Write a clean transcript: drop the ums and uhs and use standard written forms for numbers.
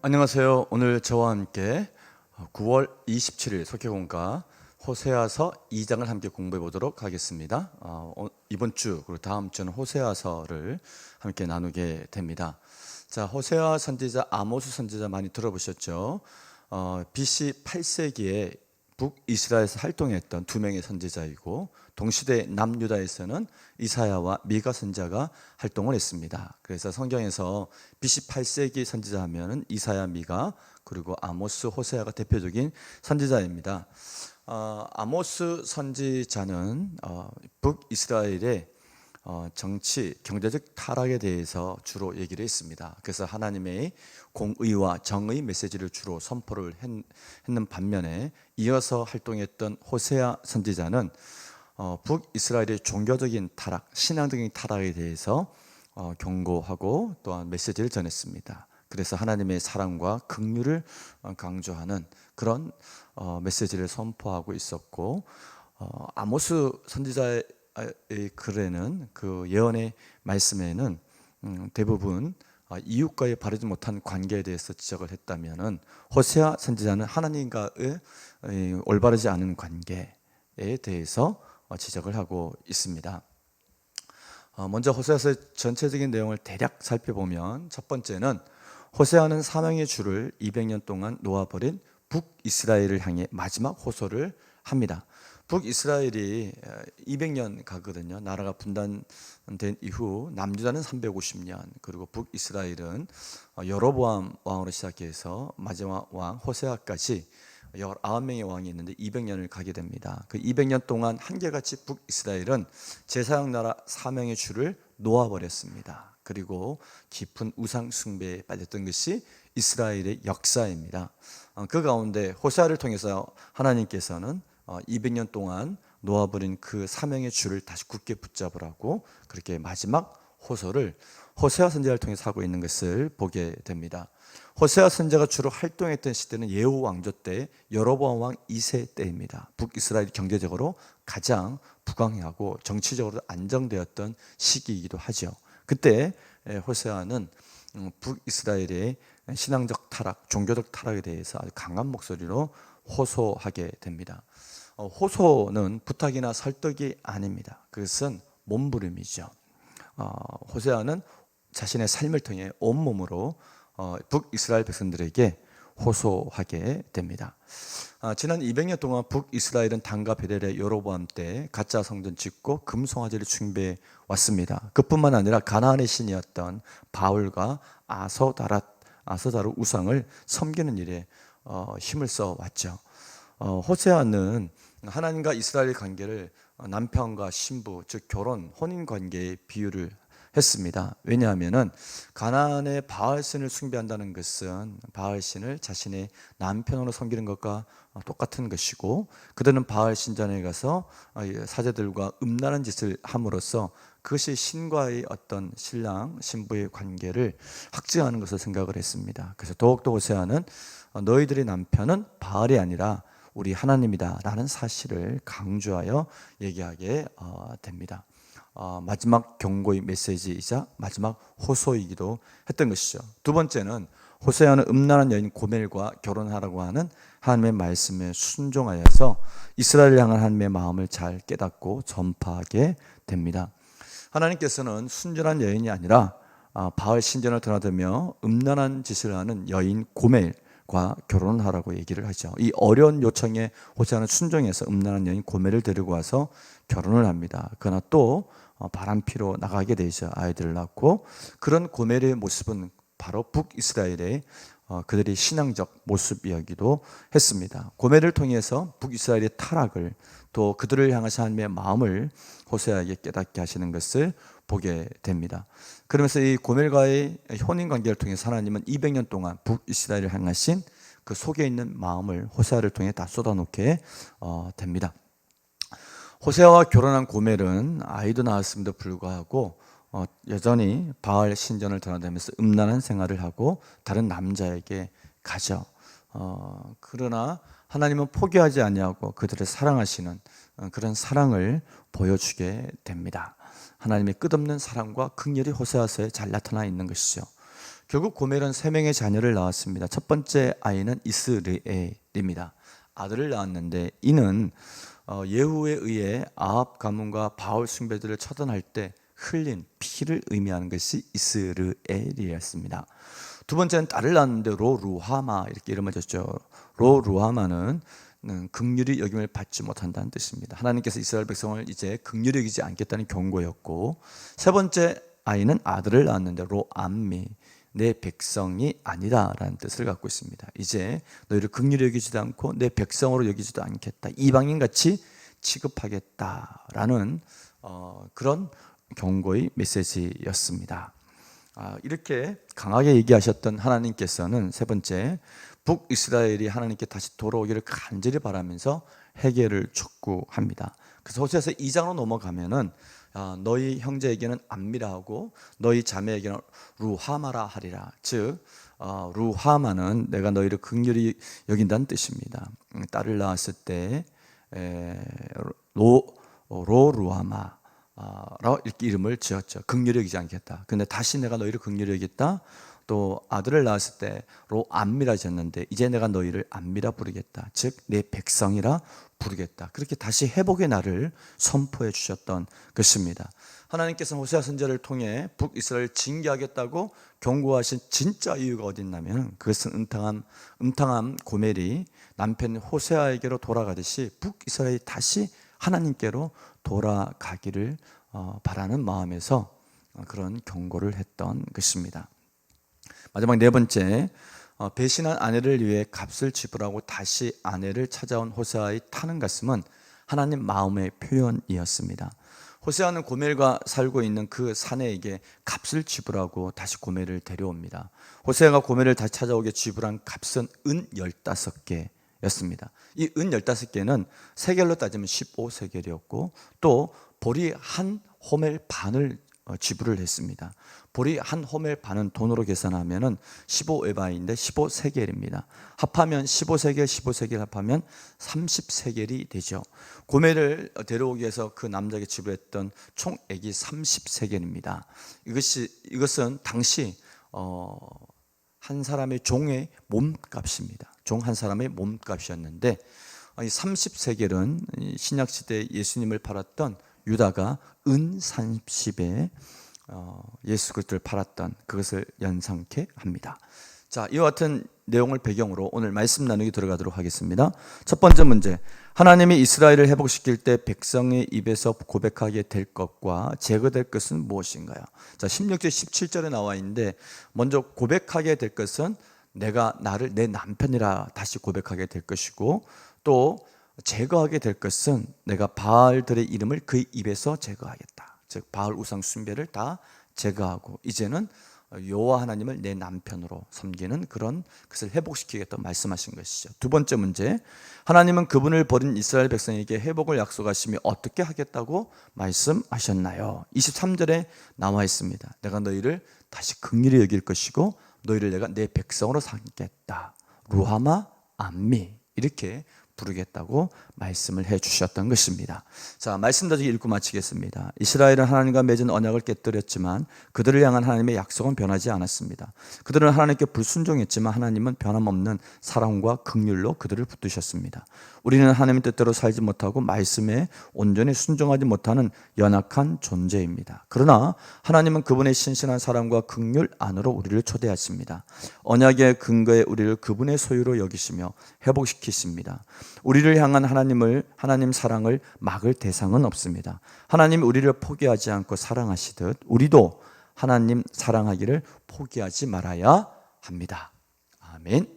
안녕하세요. 오늘 저와 함께 9월 27일 속회공과 호세아서 2장을 함께 공부해 보도록 하겠습니다. 이번 주 그리고 다음 주는 호세아서를 함께 나누게 됩니다. 자, 호세아 선지자, 아모스 선지자 많이 들어보셨죠? BC 8세기에 북이스라엘에서 활동했던 두 명의 선지자이고, 동시대 남유다에서는 이사야와 미가 선지자가 활동을 했습니다. 그래서 성경에서 BC 8세기 선지자 하면은 이사야, 미가, 그리고 아모스, 호세아가 대표적인 선지자입니다. 아모스 선지자는 북이스라엘의 정치, 경제적 타락에 대해서 주로 얘기를 했습니다. 그래서 하나님의 공의와 정의 메시지를 주로 선포를 했는 반면에, 이어서 활동했던 호세아 선지자는 북이스라엘의 종교적인 타락, 신앙적인 타락에 대해서 경고하고 또한 메시지를 전했습니다. 그래서 하나님의 사랑과 긍휼을 강조하는 그런 메시지를 선포하고 있었고, 아모스 선지자의 글에는, 그 예언의 말씀에는 대부분 이웃과의 바르지 못한 관계에 대해서 지적을 했다면은, 호세아 선지자는 하나님과의 올바르지 않은 관계에 대해서 지적을 하고 있습니다. 먼저 호세아서의 전체적인 내용을 대략 살펴보면, 첫 번째는 호세아는 사명의 줄을 200년 동안 놓아버린 북이스라엘을 향해 마지막 호소를 합니다. 북이스라엘이 200년 가거든요. 나라가 분단된 이후 남유다는 350년, 그리고 북이스라엘은 여로보암 왕으로 시작해서 마지막 왕 호세아까지 19명의 왕이 있는데 200년을 가게 됩니다. 그 200년 동안 한결같이 북이스라엘은 제사장 나라 사명의 줄을 놓아버렸습니다. 그리고 깊은 우상 숭배에 빠졌던 것이 이스라엘의 역사입니다. 그 가운데 호세아를 통해서 하나님께서는 200년 동안 놓아버린 그 사명의 줄을 다시 굳게 붙잡으라고 그렇게 마지막 호소를 호세아 선지자를 통해서 하고 있는 것을 보게 됩니다. 호세아 선지자가 주로 활동했던 시대는 예후 왕조 때 여로보암 왕 2세 때입니다. 북이스라엘이 경제적으로 가장 부강하고 정치적으로 안정되었던 시기이기도 하죠. 그때 호세아는 북이스라엘의 신앙적 타락, 종교적 타락에 대해서 아주 강한 목소리로 호소하게 됩니다. 호소는 부탁이나 설득이 아닙니다. 그것은 몸부림이죠. 호세아는 자신의 삶을 통해 온몸으로 북이스라엘 백성들에게 호소하게 됩니다. 지난 200년 동안 북이스라엘은 단과 베델의 여로보암 때 가짜 성전 짓고 금송아지를 숭배해 왔습니다. 그뿐만 아니라 가나안의 신이었던 바울과 아스다르 우상을 섬기는 일에 힘을 써 왔죠. 호세아는 하나님과 이스라엘 관계를 남편과 신부, 즉 결혼, 혼인 관계에 비유를 했습니다. 왜냐하면은 가나안의 바알신을 숭배한다는 것은 바알신을 자신의 남편으로 섬기는 것과 똑같은 것이고, 그들은 바알 신전에 가서 사제들과 음란한 짓을 함으로써 그것이 신과의 어떤 신랑 신부의 관계를 확증하는 것을 생각을 했습니다. 그래서 더욱더 호세아는 너희들의 남편은 바알이 아니라 우리 하나님이다 라는 사실을 강조하여 얘기하게 됩니다. 마지막 경고의 메시지이자 마지막 호소이기도 했던 것이죠. 두 번째는 호세아는 음란한 여인 고멜과 결혼하라고 하는 하나님의 말씀에 순종하여서 이스라엘을 향한 하나님의 마음을 잘 깨닫고 전파하게 됩니다. 하나님께서는 순전한 여인이 아니라 바알 신전을 드나들며 음란한 짓을 하는 여인 고멜과 결혼하라고 얘기를 하죠. 이 어려운 요청에 호세아는 순종해서 음란한 여인 고멜을 데리고 와서 결혼을 합니다. 그러나 또 바람피로 나가게 되죠. 아이들을 낳고, 그런 고멜의 모습은 바로 북이스라엘의 그들의 신앙적 모습이기도 했습니다. 고멜을 통해서 북이스라엘의 타락을, 또 그들을 향하신 하나님의 마음을 호세아에게 깨닫게 하시는 것을 보게 됩니다. 그러면서 이 고멜과의 혼인 관계를 통해서 하나님은 200년 동안 북이스라엘을 향하신 그 속에 있는 마음을 호세아를 통해 다 쏟아놓게 됩니다. 호세아와 결혼한 고멜은 아이도 낳았음에도 불구하고 여전히 바알 신전을 드나들면서 음란한 생활을 하고 다른 남자에게 가죠. 그러나 하나님은 포기하지 아니하고 그들을 사랑하시는 그런 사랑을 보여주게 됩니다. 하나님의 끝없는 사랑과 긍휼이 호세아서에 잘 나타나 있는 것이죠. 결국 고멜은 3명의 자녀를 낳았습니다. 첫 번째 아이는 이스라엘입니다. 아들을 낳았는데 이는 예후에 의해 아합 가문과 바울 숭배들을 처단할 때 흘린 피를 의미하는 것이 이스라엘이었습니다. 두 번째는 딸을 낳았는데 로루하마 이렇게 이름을 줬죠. 로루하마는 긍휼히 여김을 받지 못한다는 뜻입니다. 하나님께서 이스라엘 백성을 이제 긍휼히 여기지 않겠다는 경고였고, 세 번째 아이는 아들을 낳았는데 로암미, 내 백성이 아니다라는 뜻을 갖고 있습니다. 이제 너희를 긍휼히 여기지도 않고 내 백성으로 여기지도 않겠다, 이방인같이 취급하겠다라는 그런 경고의 메시지였습니다. 이렇게 강하게 얘기하셨던 하나님께서는 세 번째, 북이스라엘이 하나님께 다시 돌아오기를 간절히 바라면서 해결을 촉구합니다. 그래서 호세아서 2장으로 넘어가면은 너희 형제에게는 암미라 하고 너희 자매에게는 루하마라 하리라. 즉 루하마는 내가 너희를 긍휼히 여긴다는 뜻입니다. 딸을 낳았을 때 로루하마 라고 이렇게 이름을 지었죠. 긍휼히 여기지 않겠다. 근데 다시 내가 너희를 긍휼히 여기겠다. 또 아들을 낳았을 때 로암미라 지었는데 이제 내가 너희를 암미라 부르겠다. 즉 내 백성이라 부르겠다. 그렇게 다시 회복의 날을 선포해 주셨던 것입니다. 하나님께서는 호세아 선지자를 통해 북이스라엘을 징계하겠다고 경고하신 진짜 이유가 어디 있냐면, 그것은 음탕한 고멜이 남편 호세아에게로 돌아가듯이 북이스라엘이 다시 하나님께로 돌아가기를 바라는 마음에서 그런 경고를 했던 것입니다. 마지막 네 번째, 배신한 아내를 위해 값을 지불하고 다시 아내를 찾아온 호세아의 타는 가슴은 하나님 마음의 표현이었습니다. 호세아는 고멜과 살고 있는 그 사내에게 값을 지불하고 다시 고멜을 데려옵니다. 호세아가 고멜을 다시 찾아오게 지불한 값은 은 15개였습니다. 이 은 15개는 세겔로 따지면 15세겔이었고, 또 보리 한 호멜 반을 지불을 했습니다. 보리 한 호멜 반은 돈으로 계산하면 15에바인데 15세겔입니다. 합하면 15세겔 합하면 30세겔이 되죠. 고멜을 데려오기 위해서 그 남자에게 지불했던 총액이 30세겔입니다. 이것은 당시 한 사람의 종의 몸값입니다. 종 한 사람의 몸값이었는데, 이 30세겔은 신약시대에 예수님을 팔았던 유다가 은 30에 예수 그리스도를 팔았던 그것을 연상케 합니다. 자, 이와 같은 내용을 배경으로 오늘 말씀 나누기 들어가도록 하겠습니다. 첫 번째 문제, 하나님이 이스라엘을 회복시킬 때 백성의 입에서 고백하게 될 것과 제거될 것은 무엇인가요? 자, 16절 17절에 나와 있는데, 먼저 고백하게 될 것은 내가 나를 내 남편이라 다시 고백하게 될 것이고, 또 제거하게 될 것은 내가 바알들의 이름을 그의 입에서 제거하겠다. 즉 바알 우상 숭배를 다 제거하고 이제는 여호와 하나님을 내 남편으로 섬기는 그런 것을 회복시키겠다 말씀하신 것이죠. 두 번째 문제, 하나님은 그분을 버린 이스라엘 백성에게 회복을 약속하시며 어떻게 하겠다고 말씀하셨나요? 23절에 나와 있습니다. 내가 너희를 다시 긍휼히 여길 것이고 너희를 내가 내 백성으로 삼겠다. 루하마 암미 이렇게 부르겠다고 말씀을 해 주셨던 것입니다. 자, 말씀 다시 읽고 마치겠습니다. 이스라엘은 하나님과 맺은 언약을 깨뜨렸지만 그들을 향한 하나님의 약속은 변하지 않았습니다. 그들은 하나님께 불순종했지만 하나님은 변함없는 사랑과 긍휼로 그들을 붙드셨습니다. 우리는 하나님의 뜻대로 살지 못하고 말씀에 온전히 순종하지 못하는 연약한 존재입니다. 그러나 하나님은 그분의 신실한 사랑과 긍휼 안으로 우리를 초대하십니다. 언약의 근거에 우리를 그분의 소유로 여기시며 회복시키십니다. 우리를 향한 하나님 사랑을 막을 대상은 없습니다. 하나님이 우리를 포기하지 않고 사랑하시듯 우리도 하나님 사랑하기를 포기하지 말아야 합니다. 아멘.